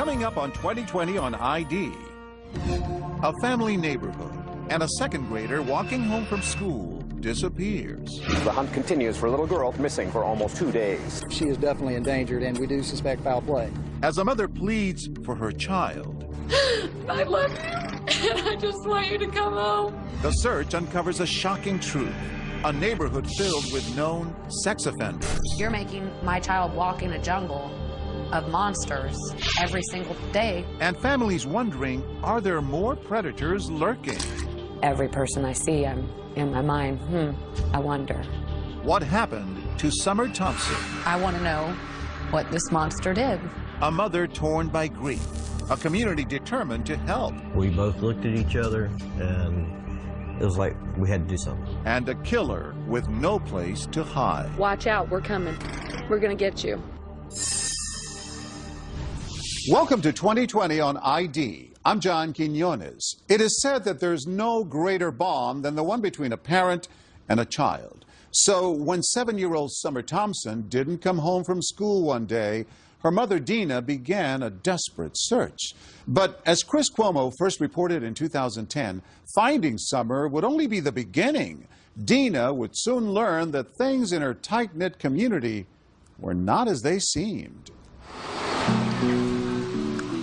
Coming up on 2020 on ID. A family neighborhood and a second grader walking home from school disappears. The hunt continues for a little girl missing for almost 2 days. She is definitely endangered, and we do suspect foul play. As a mother pleads for her child, I love you, and I just want you to come home. the search uncovers a shocking truth. A neighborhood filled with known sex offenders. You're making my child walk in a jungle of monsters every single day. And families wondering, are there more predators lurking? Every person I see, I'm in my mind, I wonder. What happened to Summer Thompson? I want to know what this monster did. A mother torn by grief. A community determined to help. We both looked at each other, and it was like we had to do something. And a killer with no place to hide. Watch out, we're coming. We're gonna get you. Welcome to 2020 on ID. I'm John Quinones. It is said that there's no greater bond than the one between a parent and a child. So when 7-year-old Summer Thompson didn't come home from school one day, her mother Dina began a desperate search. But as Chris Cuomo first reported in 2010, finding Summer would only be the beginning. Dina would soon learn that things in her tight-knit community were not as they seemed.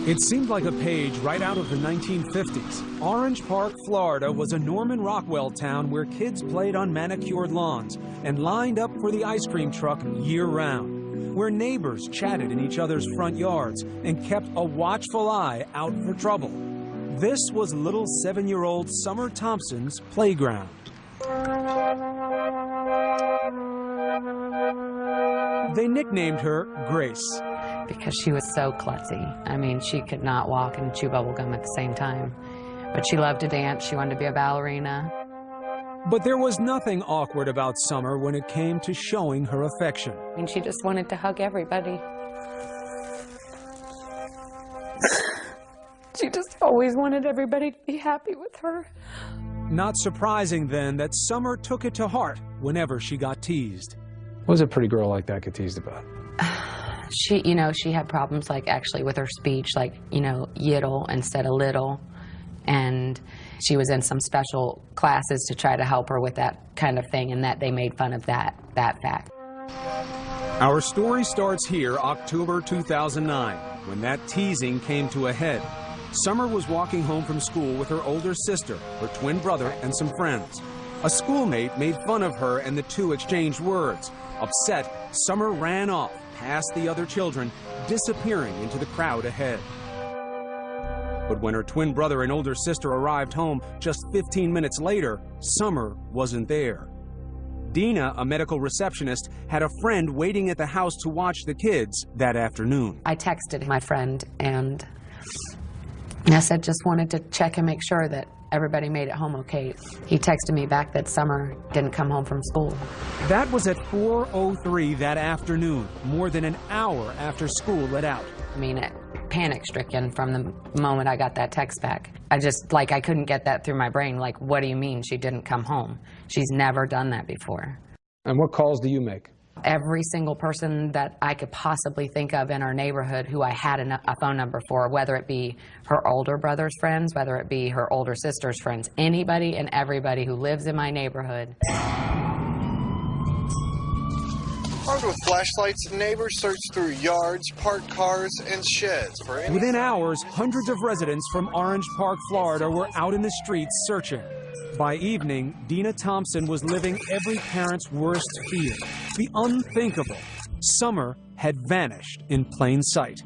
It seemed like a page right out of the 1950s. Orange Park, Florida was a Norman Rockwell town where kids played on manicured lawns and lined up for the ice cream truck year-round, where neighbors chatted in each other's front yards and kept a watchful eye out for trouble. This was little 7-year-old Summer Thompson's playground. They nicknamed her Grace. Because she was so klutzy. I mean, she could not walk and chew bubble gum at the same time. But she loved to dance. She wanted to be a ballerina. But there was nothing awkward about Summer when it came to showing her affection. I mean, she just wanted to hug everybody. She just always wanted everybody to be happy with her. Not surprising, then, that Summer took it to heart whenever she got teased. What does a pretty girl like that get teased about? She had problems, like, actually with her speech, like, yiddle instead of little. And she was in some special classes to try to help her with that kind of thing, and that they made fun of that fact. Our story starts here, October 2009, when that teasing came to a head. Summer was walking home from school with her older sister, her twin brother, and some friends. A schoolmate made fun of her, and the two exchanged words. Upset, Summer ran off past the other children, disappearing into the crowd ahead. But when her twin brother and older sister arrived home just 15 minutes later, Summer wasn't there. Dina, a medical receptionist, had a friend waiting at the house to watch the kids that afternoon. I texted my friend, and I said just wanted to check and make sure that everybody made it home okay. He texted me back that Summer didn't come home from school. That was at 4:03 that afternoon, more than an hour after school let out. I mean, panic-stricken from the moment I got that text back. I couldn't get that through my brain. Like, what do you mean she didn't come home? She's never done that before. And what calls do you make? Every single person that I could possibly think of in our neighborhood who I had a phone number for, whether it be her older brother's friends, whether it be her older sister's friends, anybody and everybody who lives in my neighborhood. Armed with flashlights, neighbors searched through yards, parked cars, and sheds for any... Within hours, hundreds of residents from Orange Park, Florida were out in the streets searching. By evening, Dina Thompson was living every parent's worst fear, the unthinkable. Summer had vanished in plain sight.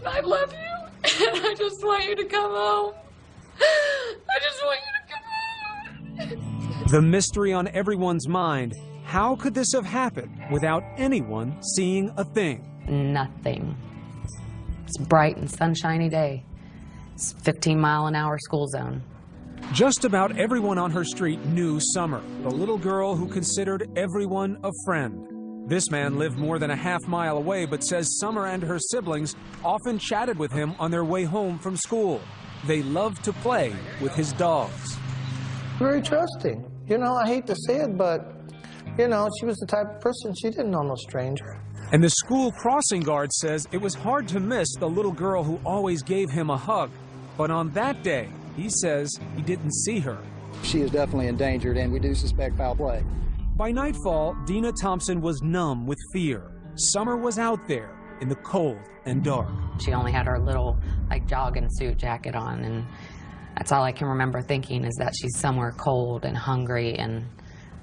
I love you, and I just want you to come home. I just want you to come home. The mystery on everyone's mind, how could this have happened without anyone seeing a thing? Nothing. It's a bright and sunshiny day. It's 15-mile-an-hour school zone. Just about everyone on her street knew Summer, the little girl who considered everyone a friend. This man lived more than a half-mile away, but says Summer and her siblings often chatted with him on their way home from school. They loved to play with his dogs. Very trusting. I hate to say it, but, she was the type of person, she didn't know no stranger. And the school crossing guard says it was hard to miss the little girl who always gave him a hug. But on that day, he says he didn't see her. She is definitely endangered, and we do suspect foul play. By nightfall, Dina Thompson was numb with fear. Summer was out there in the cold and dark. She only had her little, like, jogging suit jacket on, and that's all I can remember thinking is that she's somewhere cold and hungry and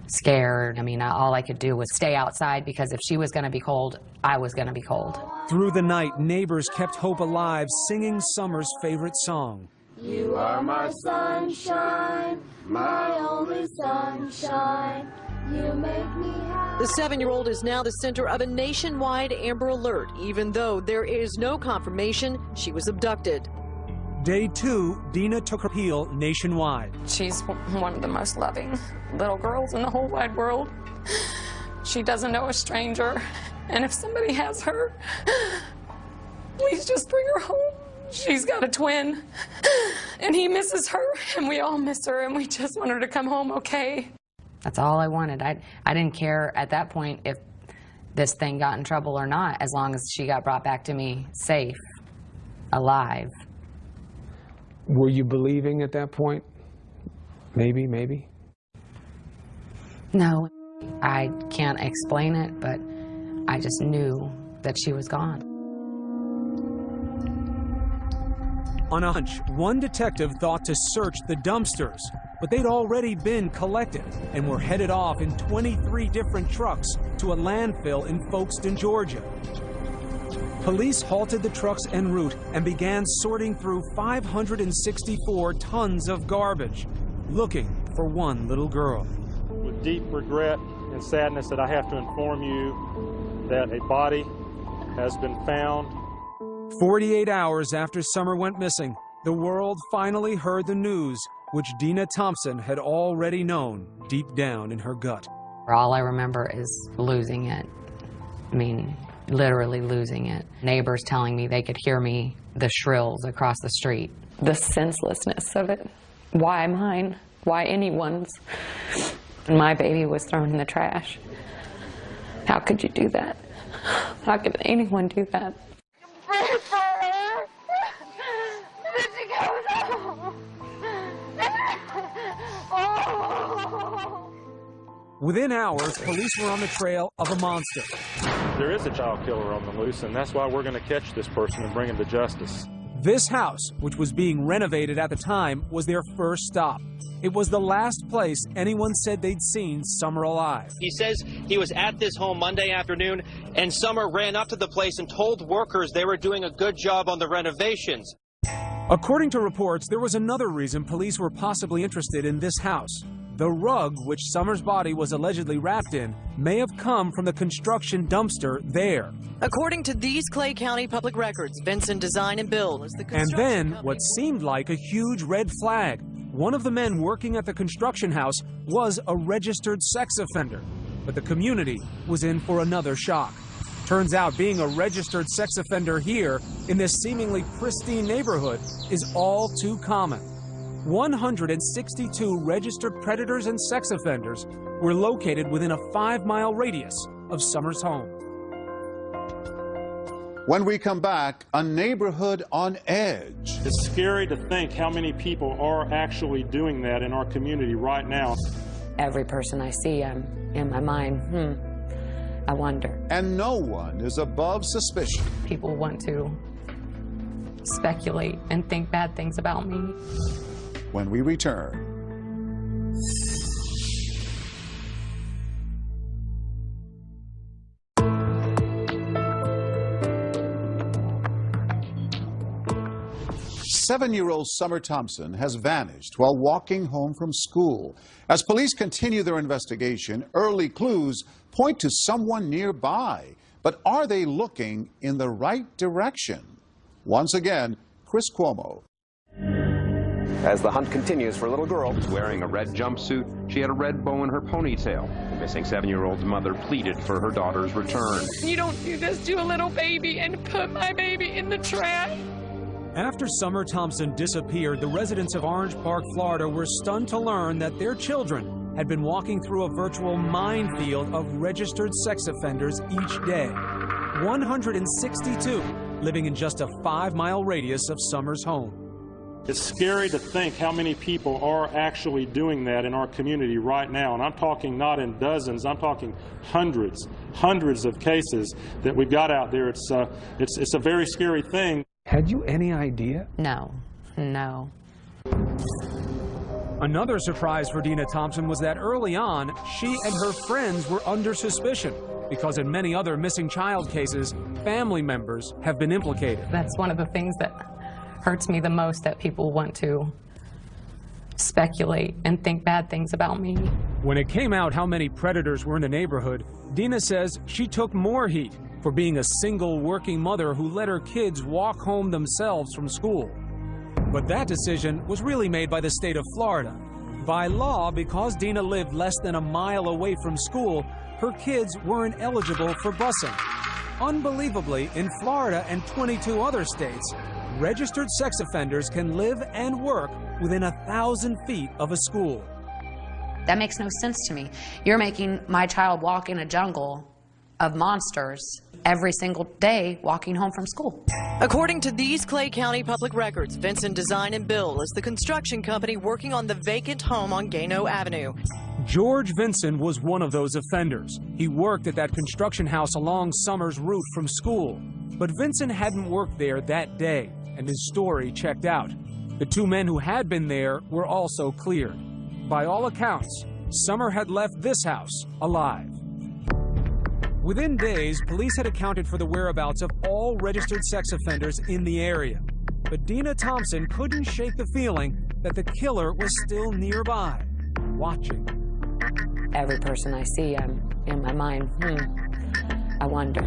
scared. I mean, all I could do was stay outside because if she was going to be cold, I was going to be cold. Through the night, neighbors kept hope alive, singing Summer's favorite song. You are my sunshine, my only sunshine. You make me happy. The 7-year-old is now the center of a nationwide Amber Alert, even though there is no confirmation she was abducted. Day 2, Dina took her appeal nationwide. She's one of the most loving little girls in the whole wide world. She doesn't know a stranger, and if somebody has her, please just bring her home. She's got a twin, and he misses her, and we all miss her, and we just want her to come home okay. That's all I wanted. I didn't care at that point if this thing got in trouble or not, as long as she got brought back to me safe, alive. Were you believing at that point? Maybe? No, I can't explain it, but I just knew that she was gone. On a hunch, one detective thought to search the dumpsters, but they'd already been collected and were headed off in 23 different trucks to a landfill in Folkestone, Georgia. Police halted the trucks en route and began sorting through 564 tons of garbage, looking for one little girl. With deep regret and sadness that I have to inform you that a body has been found. 48 hours after Summer went missing, the world finally heard the news, which Dina Thompson had already known deep down in her gut. All I remember is losing it. I mean, literally losing it. Neighbors telling me they could hear me, the shrills across the street. The senselessness of it. Why mine? Why anyone's? And my baby was thrown in the trash. How could you do that? How could anyone do that? Within hours, police were on the trail of a monster. There is a child killer on the loose, and that's why we're going to catch this person and bring him to justice. This house, which was being renovated at the time, was their first stop. It was the last place anyone said they'd seen Summer alive. He says he was at this home Monday afternoon, and Summer ran up to the place and told workers they were doing a good job on the renovations. According to reports, there was another reason police were possibly interested in this house. The rug which Summer's body was allegedly wrapped in may have come from the construction dumpster there. According to these Clay County public records, Vincent Design and Build was the construction And then company. what seemed like a huge red flag. One of the men working at the construction house was a registered sex offender. But the community was in for another shock. Turns out being a registered sex offender here in this seemingly pristine neighborhood is all too common. 162 registered predators and sex offenders were located within a 5-mile radius of Summer's home. When we come back, a neighborhood on edge. It's scary to think how many people are actually doing that in our community right now. Every person I see, I'm in my mind, I wonder. And no one is above suspicion. People want to speculate and think bad things about me. When we return. Seven-year-old Summer Thompson has vanished while walking home from school. As police continue their investigation, early clues point to someone nearby. But are they looking in the right direction? Once again, Chris Cuomo. As the hunt continues for a little girl. She was wearing a red jumpsuit. She had a red bow in her ponytail. The missing 7-year-old's mother pleaded for her daughter's return. You don't do this to a little baby and put my baby in the trash. After Summer Thompson disappeared, the residents of Orange Park, Florida were stunned to learn that their children had been walking through a virtual minefield of registered sex offenders each day. 162 living in just a 5-mile radius of Summer's home. It's scary to think how many people are actually doing that in our community right now. And I'm talking not in dozens, I'm talking hundreds of cases that we've got out there. It's a very scary thing. Had you any idea? No. Another surprise for Dina Thompson was that early on, she and her friends were under suspicion because in many other missing child cases, family members have been implicated. That's one of the things that hurts me the most, that people want to speculate and think bad things about me. When it came out how many predators were in the neighborhood, Dina says she took more heat for being a single working mother who let her kids walk home themselves from school. But that decision was really made by the state of Florida. By law, because Dina lived less than a mile away from school, her kids weren't eligible for busing. Unbelievably, in Florida and 22 other states, registered sex offenders can live and work within 1,000 feet of a school. That makes no sense to me. You're making my child walk in a jungle of monsters every single day walking home from school. According to these Clay County public records, Vincent Design and Build is the construction company working on the vacant home on Gano Avenue. George Vinson was one of those offenders. He worked at that construction house along Summer's route from school. But Vinson hadn't worked there that day, and his story checked out. The two men who had been there were also cleared. By all accounts, Summer had left this house alive. Within days, police had accounted for the whereabouts of all registered sex offenders in the area. But Dina Thompson couldn't shake the feeling that the killer was still nearby, watching. Every person I see, I'm in my mind, I wonder.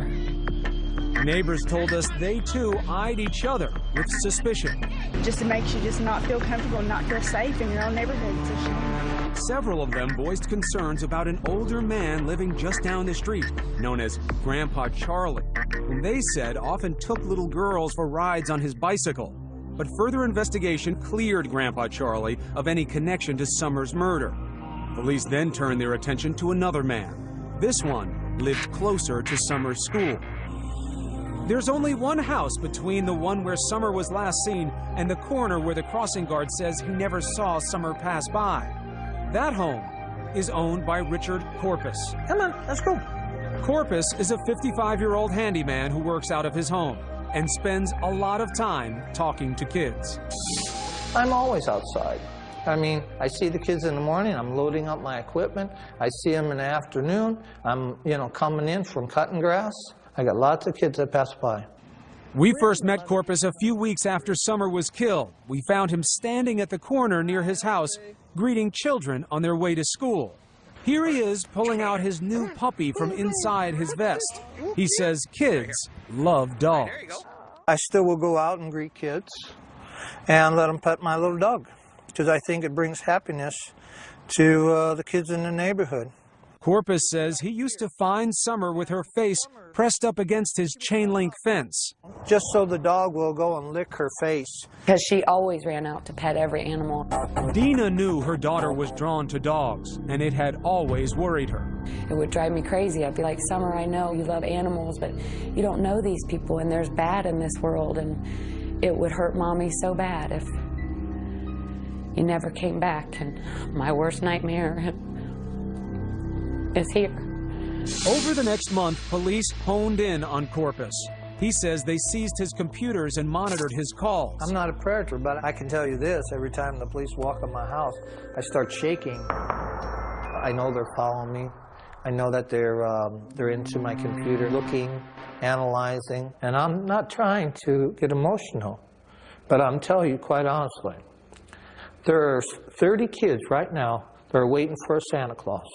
Neighbors told us they too eyed each other with suspicion. Just it makes you just not feel comfortable and not feel safe in your own neighborhood. It's a shame. Several of them voiced concerns about an older man living just down the street, known as Grandpa Charlie, whom they said often took little girls for rides on his bicycle. But further investigation cleared Grandpa Charlie of any connection to Summer's murder. Police then turned their attention to another man. This one lived closer to Summer's school. There's only one house between the one where Summer was last seen and the corner where the crossing guard says he never saw Summer pass by. That home is owned by Richard Corpus. Come on, let's go. Corpus is a 55-year-old handyman who works out of his home and spends a lot of time talking to kids. I'm always outside. I mean, I see the kids in the morning, I'm loading up my equipment. I see them in the afternoon. I'm, coming in from cutting grass. I got lots of kids that pass by. We first met Corpus a few weeks after Summer was killed. We found him standing at the corner near his house, greeting children on their way to school. Here he is pulling out his new puppy from inside his vest. He says kids love dogs. I still will go out and greet kids and let them pet my little dog, because I think it brings happiness to the kids in the neighborhood. Corpus says he used to find Summer with her face pressed up against his chain-link fence. Just so the dog will go and lick her face. Because she always ran out to pet every animal. Dina knew her daughter was drawn to dogs, and it had always worried her. It would drive me crazy. I'd be like, Summer, I know you love animals, but you don't know these people, and there's bad in this world, and it would hurt Mommy so bad if you never came back, and my worst nightmare is here. Over the next month, police honed in on Corpus. He says they seized his computers and monitored his calls. I'm not a predator, but I can tell you this, every time the police walk in my house, I start shaking. I know they're following me. I know that they're into my computer, looking, analyzing, and I'm not trying to get emotional, but I'm telling you quite honestly, there are 30 kids right now that are waiting for a Santa Claus.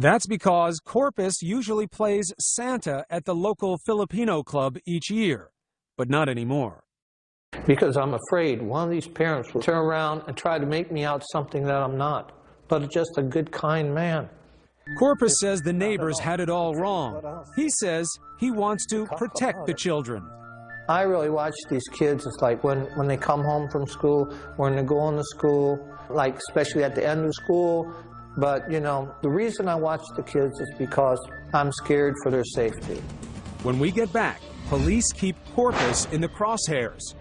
That's because Corpus usually plays Santa at the local Filipino club each year, but not anymore. Because I'm afraid one of these parents will turn around and try to make me out something that I'm not, but just a good, kind man. Corpus says the neighbors had it all wrong. He says he wants to protect the children. I really watch these kids. It's like when they come home from school, when they're going to school, like especially at the end of school. But, the reason I watch the kids is because I'm scared for their safety. When we get back, police keep Corpus in the crosshairs,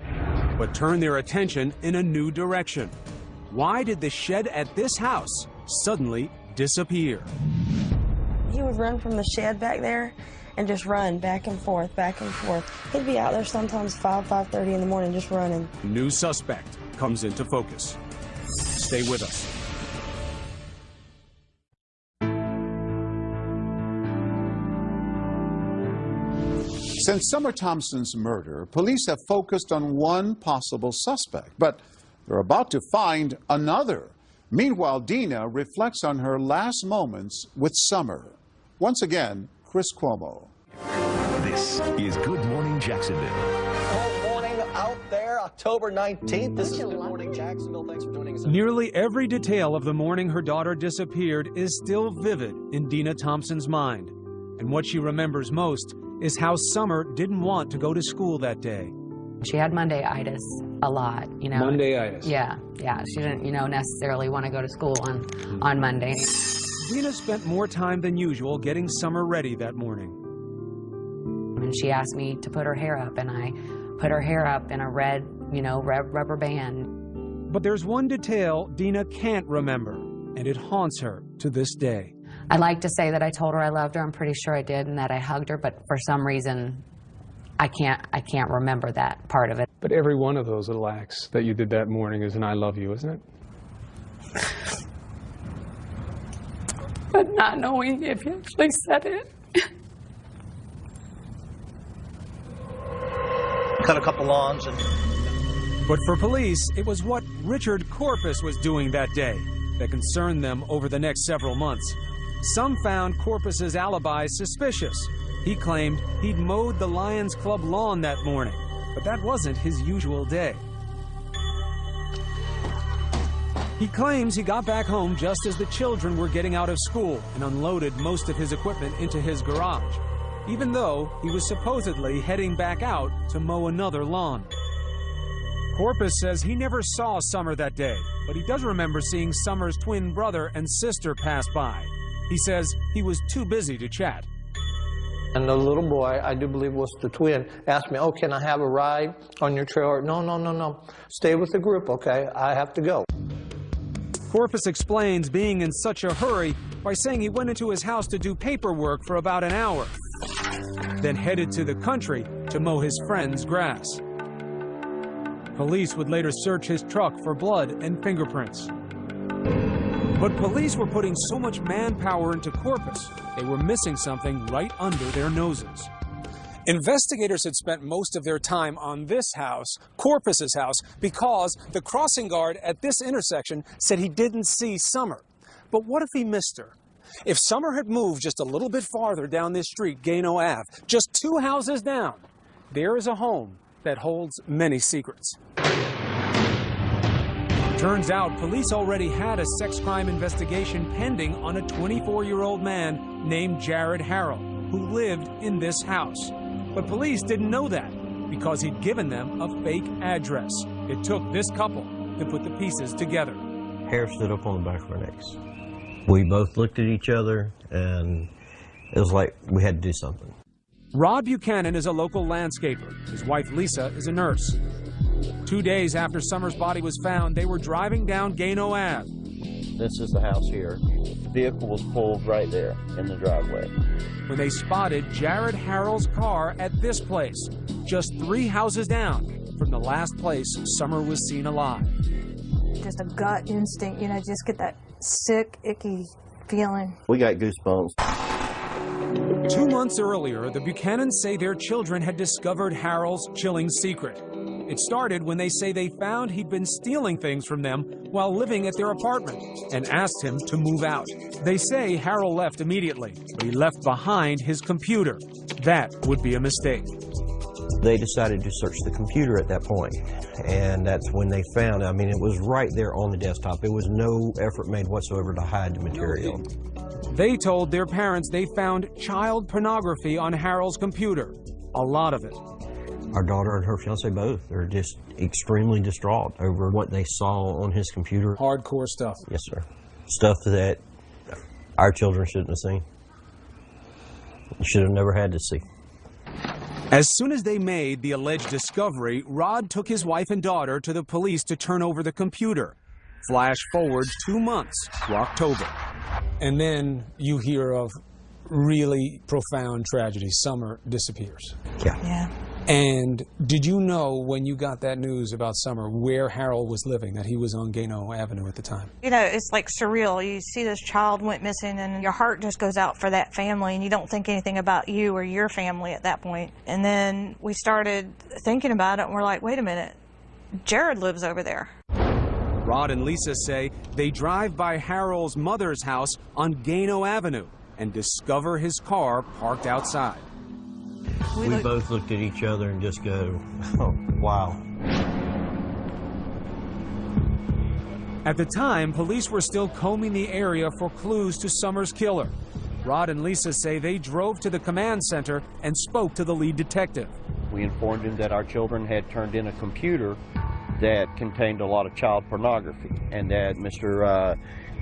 but turn their attention in a new direction. Why did the shed at this house suddenly disappear? He would run from the shed back there and just run back and forth, back and forth. He'd be out there sometimes 5:30 in the morning just running. New suspect comes into focus. Stay with us. Since Summer Thompson's murder, police have focused on one possible suspect, but they're about to find another. Meanwhile, Dina reflects on her last moments with Summer. Once again, Chris Cuomo. This is Good Morning Jacksonville. Good morning out there, October 19th. This is Good Morning Jacksonville. Thanks for joining us. Nearly every detail of the morning her daughter disappeared is still vivid in Dina Thompson's mind. And what she remembers most is how Summer didn't want to go to school that day. She had Monday-itis a lot, you know. Monday-itis. Yeah. She didn't, necessarily want to go to school on Monday. Dina spent more time than usual getting Summer ready that morning. And she asked me to put her hair up, and I put her hair up in a red rubber band. But there's one detail Dina can't remember, and it haunts her to this day. I like to say that I told her I loved her. I'm pretty sure I did, and that I hugged her, but for some reason, I can't remember that part of it. But every one of those little acts that you did that morning is an I love you, isn't it? But not knowing if he actually said it. Cut a couple lawns and... But for police, it was what Richard Corpus was doing that day that concerned them over the next several months. Some found Corpus's alibi suspicious. He claimed he'd mowed the Lions Club lawn that morning, but that wasn't his usual day. He claims he got back home just as the children were getting out of school and unloaded most of his equipment into his garage, even though he was supposedly heading back out to mow another lawn. Corpus says he never saw Summer that day, but he does remember seeing Summer's twin brother and sister pass by. He says he was too busy to chat. And the little boy, I do believe was the twin, asked me, oh, can I have a ride on your trailer? No. Stay with the group, okay? I have to go. Corpus explains being in such a hurry by saying he went into his house to do paperwork for about an hour, then headed to the country to mow his friend's grass. Police would later search his truck for blood and fingerprints. But police were putting so much manpower into Corpus, they were missing something right under their noses. Investigators had spent most of their time on this house, Corpus's house, because the crossing guard at this intersection said he didn't see Summer. But what if he missed her? If Summer had moved just a little bit farther down this street, Gano Ave, just 2 houses down, there is a home that holds many secrets. Turns out police already had a sex crime investigation pending on a 24-year-old man named Jared Harrell, who lived in this house. But police didn't know that because he'd given them a fake address. It took this couple to put the pieces together. Hair stood up on the back of our necks. We both looked at each other, and it was like we had to do something. Rod Buchanan is a local landscaper. His wife, Lisa, is a nurse. 2 days after Summer's body was found, they were driving down Gano Ave. This is the house here. The vehicle was pulled right there in the driveway. When they spotted Jared Harrell's car at this place, just 3 houses down from the last place Summer was seen alive. Just a gut instinct, just get that sick, icky feeling. We got goosebumps. 2 months earlier, the Buchanans say their children had discovered Harrell's chilling secret. It started when they say they found he'd been stealing things from them while living at their apartment and asked him to move out. They say Harrell left immediately, but he left behind his computer. That would be a mistake. They decided to search the computer at that point, and that's when they found, it was right there on the desktop. It was no effort made whatsoever to hide the material. They told their parents they found child pornography on Harrell's computer, a lot of it. Our daughter and her fiancé both are just extremely distraught over what they saw on his computer. Hardcore stuff. Yes, sir. Stuff that our children shouldn't have seen. Should have never had to see. As soon as they made the alleged discovery, Rod took his wife and daughter to the police to turn over the computer. Flash forward 2 months to October. And then you hear of really profound tragedy. Summer disappears. Yeah. And did you know when you got that news about Summer where Harold was living, that he was on Gano Avenue at the time? You know, it's like surreal. You see this child went missing and your heart just goes out for that family and you don't think anything about you or your family at that point. And then we started thinking about it and we're like, wait a minute, Jared lives over there. Rod and Lisa say they drive by Harold's mother's house on Gano Avenue and discover his car parked outside. We both looked at each other and just go, oh, wow. At the time, police were still combing the area for clues to Summer's killer. Rod and Lisa say they drove to the command center and spoke to the lead detective. We informed him that our children had turned in a computer that contained a lot of child pornography and that Mr.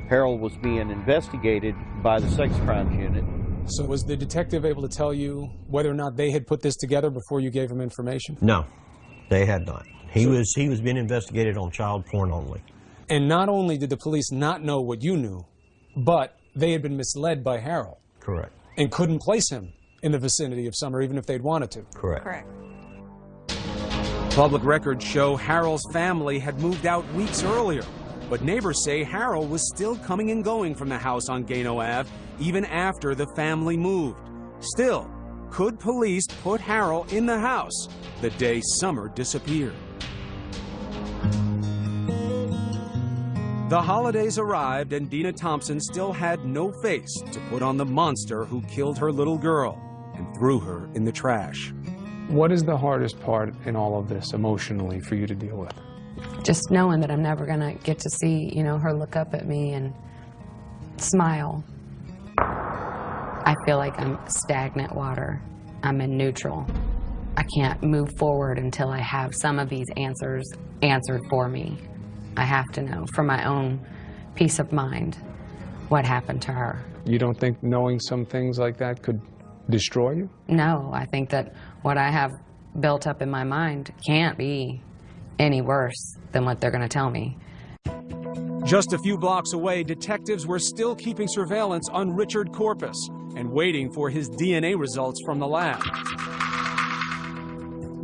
Harold was being investigated by the sex crimes unit. So was the detective able to tell you whether or not they had put this together before you gave him information? No, they had not. He was being investigated on child porn only. And not only did the police not know what you knew, but they had been misled by Harold. Correct. And couldn't place him in the vicinity of Summer even if they'd wanted to. Correct. Correct. Public records show Harold's family had moved out weeks earlier, but neighbors say Harold was still coming and going from the house on Gano Ave even after the family moved. Still, could police put Harold in the house the day Summer disappeared? The holidays arrived and Dina Thompson still had no face to put on the monster who killed her little girl and threw her in the trash. What is the hardest part in all of this emotionally for you to deal with? Just knowing that I'm never going to get to see, you know, her look up at me and smile. I feel like I'm stagnant water. I'm in neutral. I can't move forward until I have some of these answers answered for me. I have to know for my own peace of mind what happened to her. You don't think knowing some things like that could destroy you? No, I think that what I have built up in my mind can't be any worse than what they're going to tell me. Just a few blocks away, detectives were still keeping surveillance on Richard Corpus and waiting for his DNA results from the lab.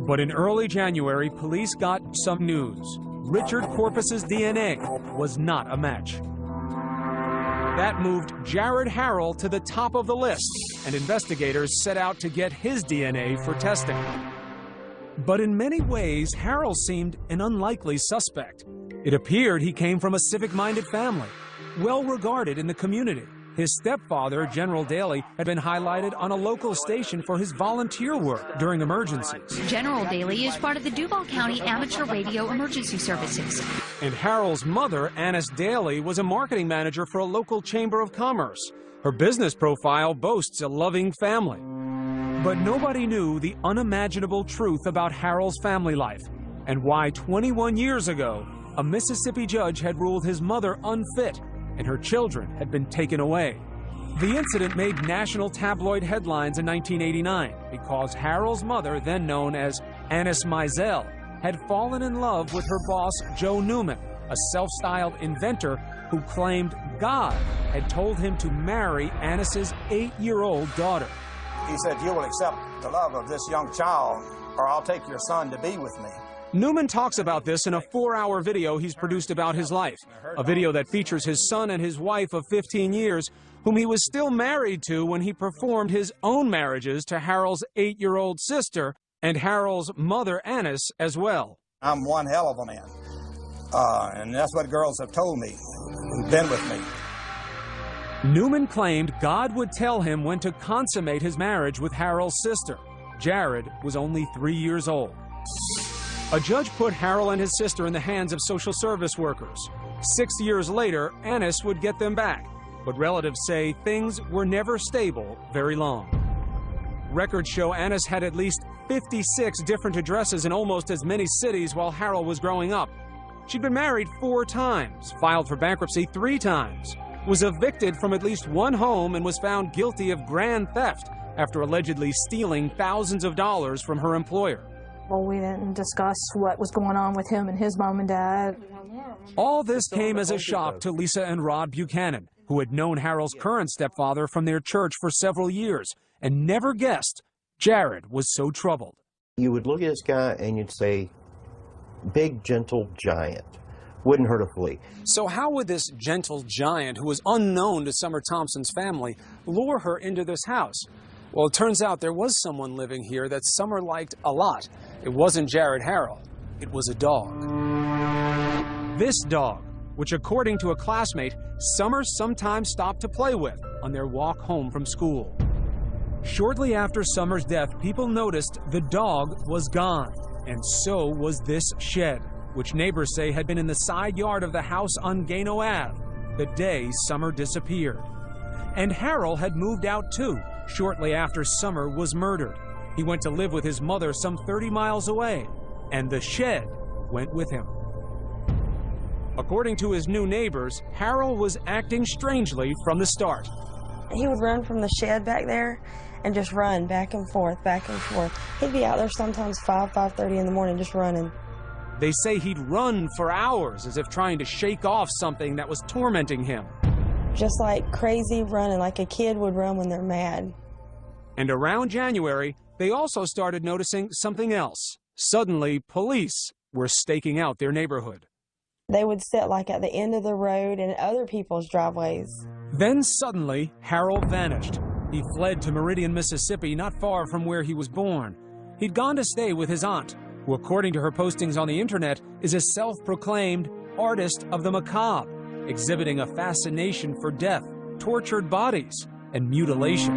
But in early January, police got some news. Richard Corpus's DNA was not a match. That moved Jared Harold to the top of the list, and investigators set out to get his DNA for testing. But in many ways, Harold seemed an unlikely suspect. It appeared he came from a civic-minded family, well regarded in the community. His stepfather, General Daly, had been highlighted on a local station for his volunteer work during emergencies. General Daly is part of the Duval County Amateur Radio Emergency Services. And Harold's mother, Annis Daly, was a marketing manager for a local chamber of commerce. Her business profile boasts a loving family. But nobody knew the unimaginable truth about Harold's family life and why 21 years ago, a Mississippi judge had ruled his mother unfit and her children had been taken away. The incident made national tabloid headlines in 1989 because Harold's mother, then known as Annis Mizell, had fallen in love with her boss, Joe Newman, a self-styled inventor who claimed God had told him to marry Annis's 8-year-old daughter. He said, "You will accept the love of this young child, or I'll take your son to be with me." Newman talks about this in a 4-hour video he's produced about his life, a video that features his son and his wife of 15 years, whom he was still married to when he performed his own marriages to Harold's 8-year-old sister and Harold's mother, Annis, as well. I'm one hell of a man, and that's what girls have told me who've been with me. Newman claimed God would tell him when to consummate his marriage with Harold's sister. Jared was only 3 years old. A judge put Harold and his sister in the hands of social service workers. 6 years later, Annis would get them back, but relatives say things were never stable very long. Records show Annis had at least 56 different addresses in almost as many cities while Harold was growing up. She'd been married 4 times, filed for bankruptcy 3 times, was evicted from at least 1 home, and was found guilty of grand theft after allegedly stealing thousands of dollars from her employer. Well, we didn't discuss what was going on with him and his mom and dad. All this came as a shock to Lisa and Rod Buchanan, who had known Harold's current stepfather from their church for several years and never guessed Jared was so troubled. You would look at this guy and you'd say, big, gentle giant. Wouldn't hurt a flea. So how would this gentle giant, who was unknown to Summer Thompson's family, lure her into this house? Well, it turns out there was someone living here that Summer liked a lot. It wasn't Jared Harrell. It was a dog. This dog, which according to a classmate, Summer sometimes stopped to play with on their walk home from school. Shortly after Summer's death, people noticed the dog was gone, and so was this shed, which neighbors say had been in the side yard of the house on Gano Ave the day Summer disappeared. And Harrell had moved out too, shortly after Summer was murdered. He went to live with his mother some 30 miles away, and the shed went with him. According to his new neighbors, Harrell was acting strangely from the start. He would run from the shed back there and just run back and forth, back and forth. He'd be out there sometimes 5:30 in the morning just running. They say he'd run for hours as if trying to shake off something that was tormenting him. Just like crazy running, like a kid would run when they're mad. And around January, they also started noticing something else. Suddenly, police were staking out their neighborhood. They would sit like at the end of the road and other people's driveways. Then suddenly, Harrell vanished. He fled to Meridian, Mississippi, not far from where he was born. He'd gone to stay with his aunt, who, according to her postings on the internet, is a self-proclaimed artist of the macabre, exhibiting a fascination for death, tortured bodies, and mutilation.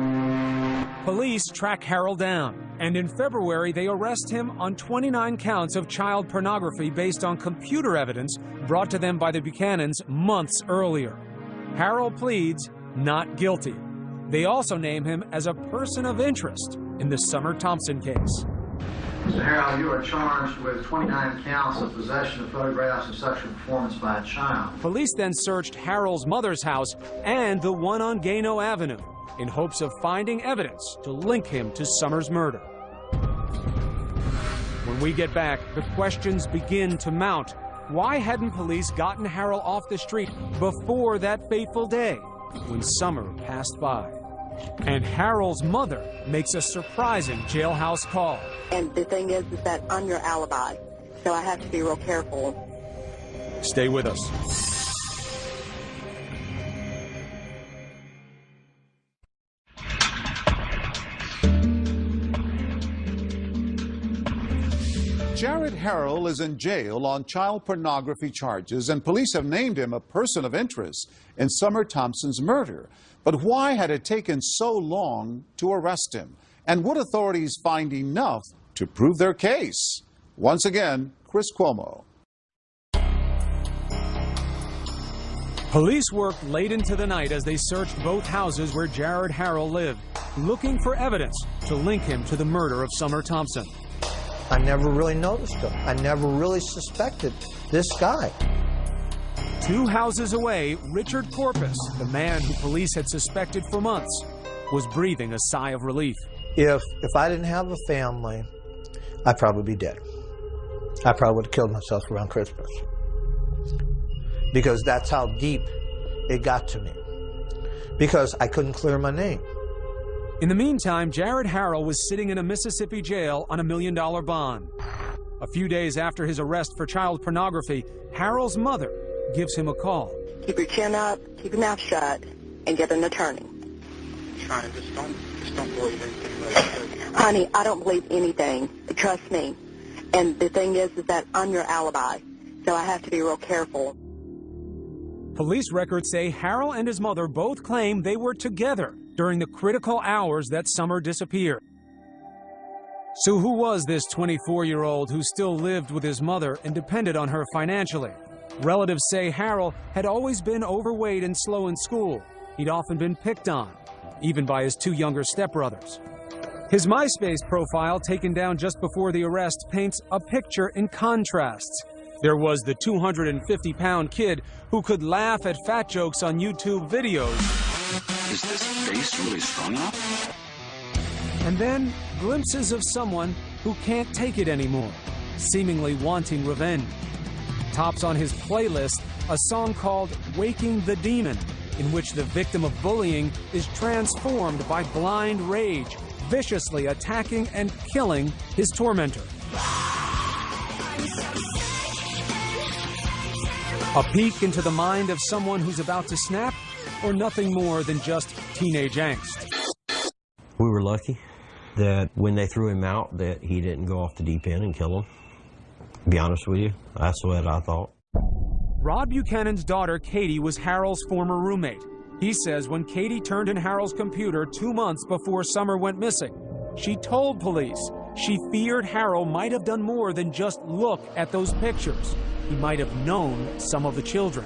Police track Harrell down, and in February they arrest him on 29 counts of child pornography based on computer evidence brought to them by the Buchanans months earlier. Harrell pleads not guilty. They also name him as a person of interest in the Summer Thompson case. Mr. Harrell, you are charged with 29 counts of possession of photographs of sexual performance by a child. Police then searched Harrell's mother's house and the one on Gano Avenue in hopes of finding evidence to link him to Summer's murder. When we get back, the questions begin to mount. Why hadn't police gotten Harrell off the street before that fateful day when Summer passed by? And Harrell's mother makes a surprising jailhouse call. And the thing is that I'm your alibi, so I have to be real careful. Stay with us. Jared Harrell is in jail on child pornography charges, and police have named him a person of interest in Summer Thompson's murder. But why had it taken so long to arrest him? And would authorities find enough to prove their case? Once again, Chris Cuomo. Police worked late into the night as they searched both houses where Jared Harrell lived, looking for evidence to link him to the murder of Summer Thompson. I never really noticed him. I never really suspected this guy. 2 houses away, Richard Corpus, the man who police had suspected for months, was breathing a sigh of relief. If I didn't have a family, I'd probably be dead. I probably would have killed myself around Christmas. Because that's how deep it got to me. Because I couldn't clear my name. In the meantime, Jared Harrell was sitting in a Mississippi jail on $1 million bond. A few days after his arrest for child pornography, Harrell's mother gives him a call. Keep your chin up, keep your mouth shut, and get an attorney. Trying to just don't believe anything. Honey, I don't believe anything. Trust me. And the thing is that I'm your alibi, so I have to be real careful. Police records say Harrell and his mother both claim they were together during the critical hours that Summer disappeared. So who was this 24-year-old who still lived with his mother and depended on her financially? Relatives say Harrell had always been overweight and slow in school. He'd often been picked on, even by his 2 younger stepbrothers. His MySpace profile, taken down just before the arrest, paints a picture in contrasts. There was the 250-pound kid who could laugh at fat jokes on YouTube videos. Is this bass really strong enough? And then glimpses of someone who can't take it anymore, seemingly wanting revenge. Tops on his playlist a song called Waking the Demon, in which the victim of bullying is transformed by blind rage, viciously attacking and killing his tormentor. A peek into the mind of someone who's about to snap, or nothing more than just teenage angst. We were lucky that when they threw him out that he didn't go off the deep end and kill him. To be honest with you, that's what I thought. Rod Buchanan's daughter, Katie, was Harold's former roommate. He says when Katie turned in Harold's computer 2 months before Summer went missing, she told police she feared Harold might have done more than just look at those pictures. He might have known some of the children.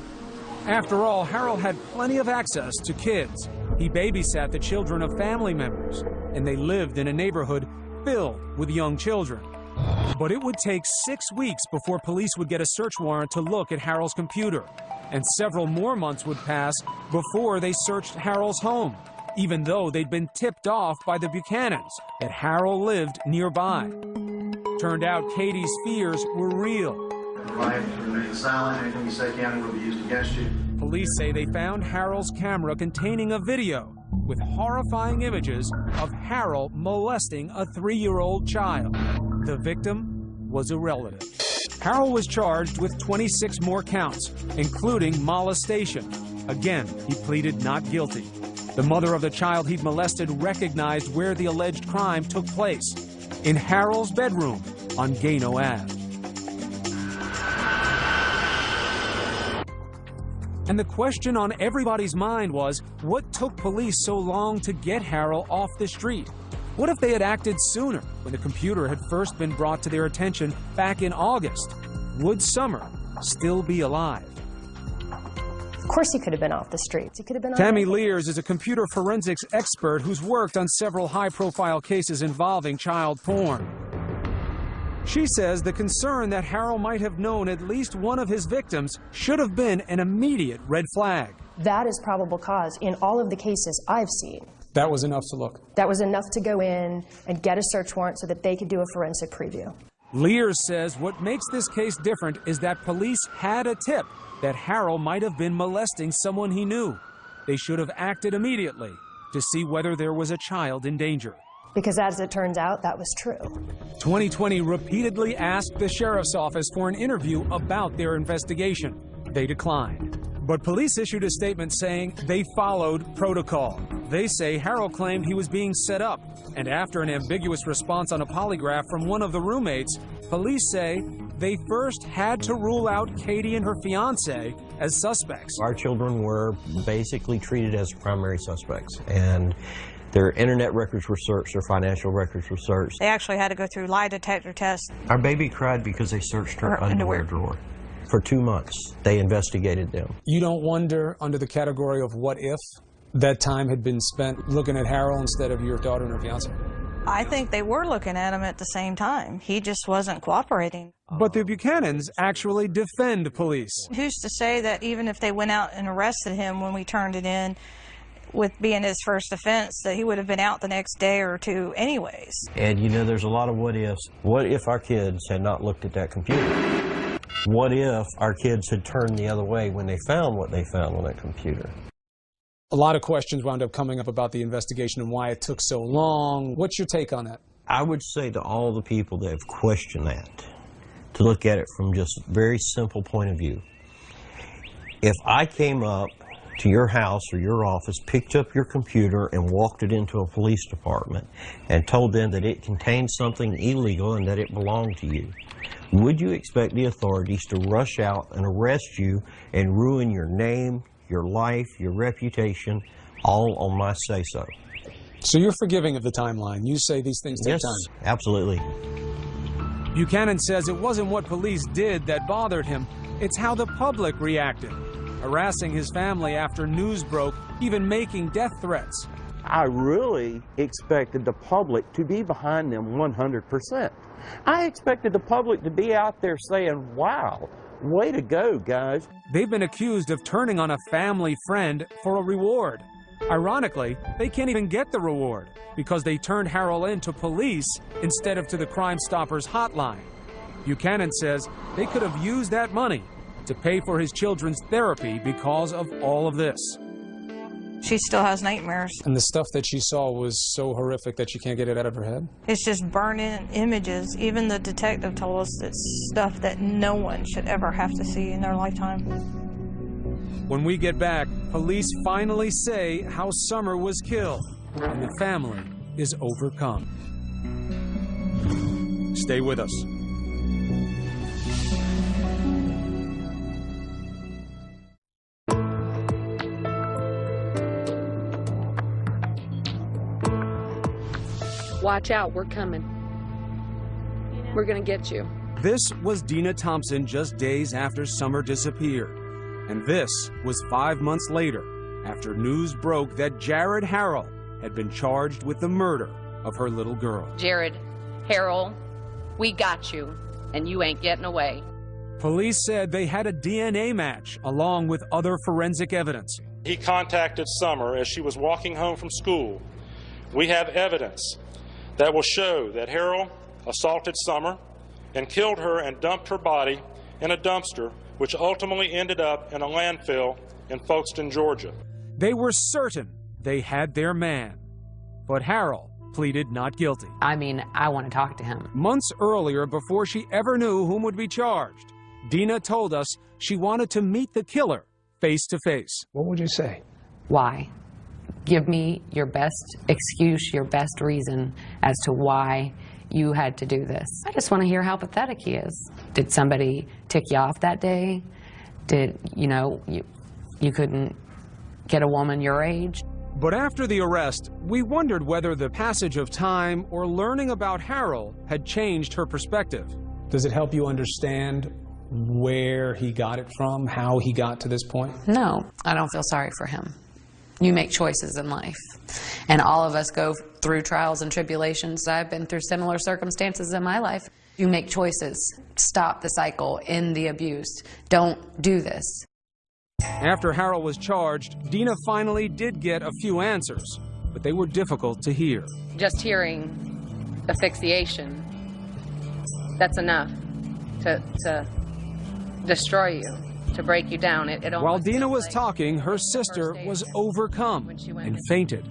After all, Harold had plenty of access to kids. He babysat the children of family members, and they lived in a neighborhood filled with young children. But it would take 6 weeks before police would get a search warrant to look at Harold's computer. And several more months would pass before they searched Harold's home, even though they'd been tipped off by the Buchanans that Harold lived nearby. Turned out Katie's fears were real. Right, remain silent. Anything you say can will be used against you. Police say they found Harold's camera containing a video with horrifying images of Harold molesting a 3-year-old child. The victim was a relative. Harold was charged with 26 more counts, including molestation. Again, he pleaded not guilty. The mother of the child he'd molested recognized where the alleged crime took place, in Harold's bedroom on Gano Ave. And the question on everybody's mind was, what took police so long to get Harold off the street? What if they had acted sooner, when the computer had first been brought to their attention back in August? Would Summer still be alive? Of course he could have been off the streets. He could have been. Tammy Lears is a computer forensics expert who's worked on several high-profile cases involving child porn. She says the concern that Harold might have known at least one of his victims should have been an immediate red flag. That is probable cause in all of the cases I've seen. That was enough to look. That was enough to go in and get a search warrant so that they could do a forensic preview. Lears says what makes this case different is that police had a tip that Harold might have been molesting someone he knew. They should have acted immediately to see whether there was a child in danger. Because as it turns out, that was true. 2020 repeatedly asked the sheriff's office for an interview about their investigation. They declined. But police issued a statement saying they followed protocol. They say Harold claimed he was being set up, and after an ambiguous response on a polygraph from one of the roommates, police say they first had to rule out Katie and her fiancé as suspects. Our children were basically treated as primary suspects, and their internet records were searched, their financial records were searched. They actually had to go through lie detector tests. Our baby cried because they searched her underwear drawer. For 2 months, they investigated them. You don't wonder, under the category of what if, that time had been spent looking at Harold instead of your daughter and her fiance? I think they were looking at him at the same time. He just wasn't cooperating. But the Buchanans actually defend police. Who's to say that even if they went out and arrested him when we turned it in, with being his first offense, that he would have been out the next day or two anyways? And you know, there's a lot of what ifs. What if our kids had not looked at that computer? What if our kids had turned the other way when they found what they found on that computer? A lot of questions wound up coming up about the investigation and why it took so long. What's your take on that? I would say to all the people that have questioned that, to look at it from just a very simple point of view. If I came up to your house or your office, picked up your computer and walked it into a police department and told them that it contained something illegal and that it belonged to you, would you expect the authorities to rush out and arrest you and ruin your name, your life, your reputation, all on my say-so? So you're forgiving of the timeline. You say these things take time. Yes, absolutely. Buchanan says it wasn't what police did that bothered him, it's how the public reacted. Harassing his family after news broke, even making death threats. I really expected the public to be behind them 100%. I expected the public to be out there saying, wow, way to go, guys. They've been accused of turning on a family friend for a reward. Ironically, they can't even get the reward because they turned Harrell in to police instead of to the Crime Stoppers hotline. Buchanan says they could have used that money to pay for his children's therapy because of all of this. She still has nightmares. And the stuff that she saw was so horrific that she can't get it out of her head? It's just burning images. Even the detective told us it's stuff that no one should ever have to see in their lifetime. When we get back, police finally say how Summer was killed, and the family is overcome. Stay with us. Watch out, we're coming. We're gonna get you. This was Dina Thompson just days after Summer disappeared. And this was 5 months later, after news broke that Jared Harrell had been charged with the murder of her little girl. Jared Harrell, we got you, and you ain't getting away. Police said they had a DNA match along with other forensic evidence. He contacted Summer as she was walking home from school. We have evidence that will show that Harrell assaulted Summer and killed her and dumped her body in a dumpster, which ultimately ended up in a landfill in Folkestone, Georgia. They were certain they had their man, but Harrell pleaded not guilty. I mean, I want to talk to him. Months earlier, before she ever knew whom would be charged, Dina told us she wanted to meet the killer face to face. What would you say? Why? Give me your best excuse, your best reason as to why you had to do this. I just want to hear how pathetic he is. Did somebody tick you off that day? Did, you couldn't get a woman your age? But after the arrest, we wondered whether the passage of time or learning about Harrell had changed her perspective. Does it help you understand where he got it from, how he got to this point? No, I don't feel sorry for him. You make choices in life, and all of us go through trials and tribulations. I've been through similar circumstances in my life. You make choices. Stop the cycle, end the abuse. Don't do this. After Harrell was charged, Dina finally did get a few answers, but they were difficult to hear. Just hearing asphyxiation, that's enough to destroy you, to break you down. While Dina was talking, her sister was overcome and fainted.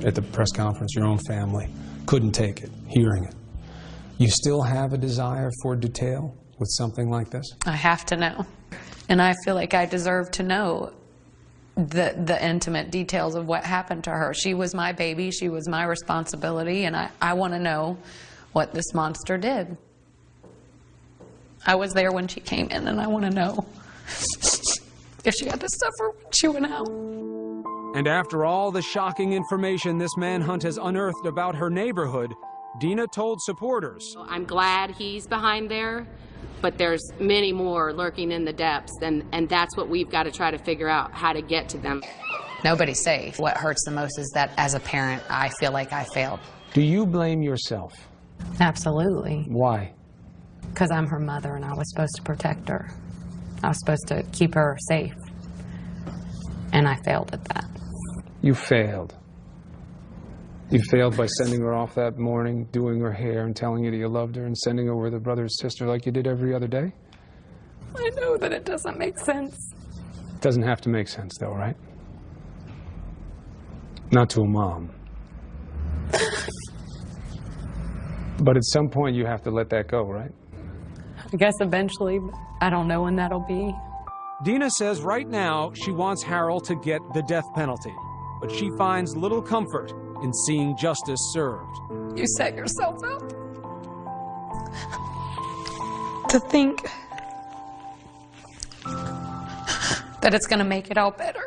At the press conference, your own family couldn't take it, hearing it. You still have a desire for detail with something like this? I have to know. And I feel like I deserve to know the intimate details of what happened to her. She was my baby, she was my responsibility, and I want to know what this monster did. I was there when she came in, and I want to know if she had to suffer when she went out. And after all the shocking information this manhunt has unearthed about her neighborhood, Dina told supporters, I'm glad he's behind there, but there's many more lurking in the depths, and that's what we've got to try to figure out, how to get to them. Nobody's safe. What hurts the most is that as a parent, I feel like I failed. Do you blame yourself? Absolutely. Why? Because I'm her mother and I was supposed to protect her. I was supposed to keep her safe. And I failed at that. You failed. You failed by sending her off that morning, doing her hair and telling you that you loved her and sending her with her brother and sister like you did every other day? I know that it doesn't make sense. It doesn't have to make sense though, right? Not to a mom. But at some point you have to let that go, right? I guess eventually, but I don't know when that'll be. Dina says right now she wants Harrell to get the death penalty, but she finds little comfort in seeing justice served. You set yourself up to think that it's going to make it all better.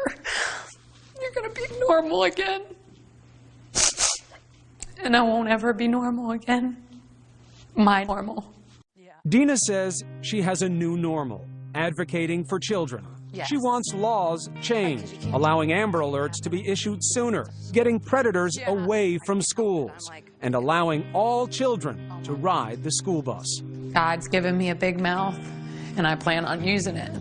You're going to be normal again. And I won't ever be normal again. My normal. Dina says she has a new normal, advocating for children. Yes. She wants laws changed, allowing Amber Alerts to be issued sooner, getting predators away from schools, and allowing all children to ride the school bus. God's given me a big mouth, and I plan on using it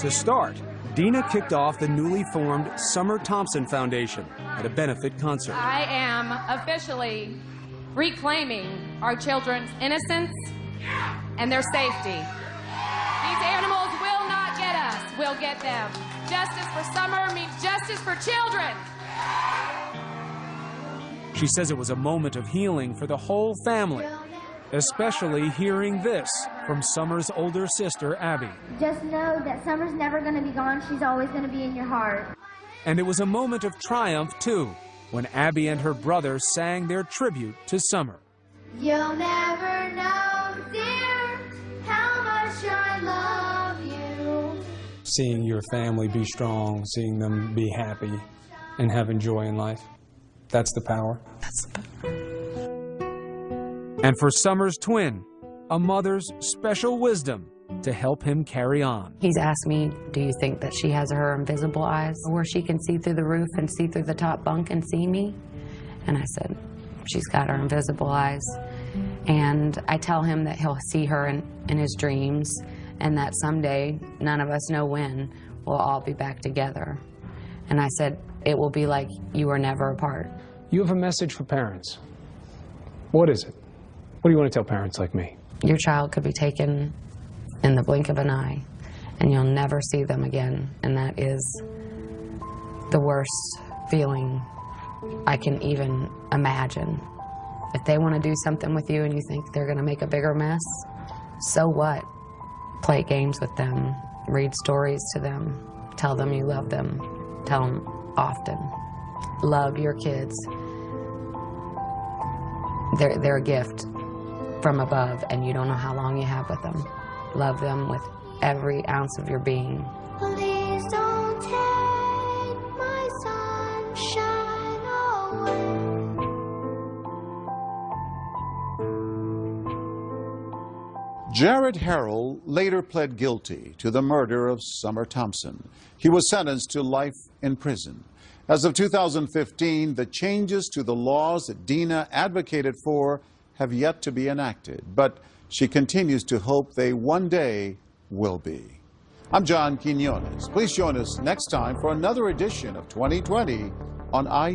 To start, Dina kicked off the newly formed Summer Thompson Foundation at a benefit concert. I am officially reclaiming our children's innocence and their safety. These animals will not get us, we'll get them. Justice for Summer means justice for children. She says it was a moment of healing for the whole family, especially hearing this from Summer's older sister, Abby. Just know that Summer's never going to be gone. She's always going to be in your heart. And it was a moment of triumph, too, when Abby and her brother sang their tribute to Summer. You'll never know, dear, how much I love you. Seeing your family be strong, seeing them be happy and having joy in life, that's the power. That's the power. And for Summer's twin, a mother's special wisdom to help him carry on. He's asked me, do you think that she has her invisible eyes where she can see through the roof and see through the top bunk and see me? And I said, she's got her invisible eyes. And I tell him that he'll see her in his dreams, and that someday, none of us know when, we'll all be back together. And I said, it will be like you were never apart. You have a message for parents. What is it? What do you want to tell parents like me? Your child could be taken in the blink of an eye, and you'll never see them again. And that is the worst feeling I can even imagine. If they want to do something with you and you think they're going to make a bigger mess, so what? Play games with them, read stories to them, tell them you love them, tell them often. Love your kids. They're a gift from above, and you don't know how long you have with them. Love them with every ounce of your being. Please don't take my sunshine away. Jared Harrell later pled guilty to the murder of Summer Thompson. He was sentenced to life in prison. As of 2015, the changes to the laws that Dina advocated for have yet to be enacted, but she continues to hope they one day will be. I'm John Quinones. Please join us next time for another edition of 2020 on ID.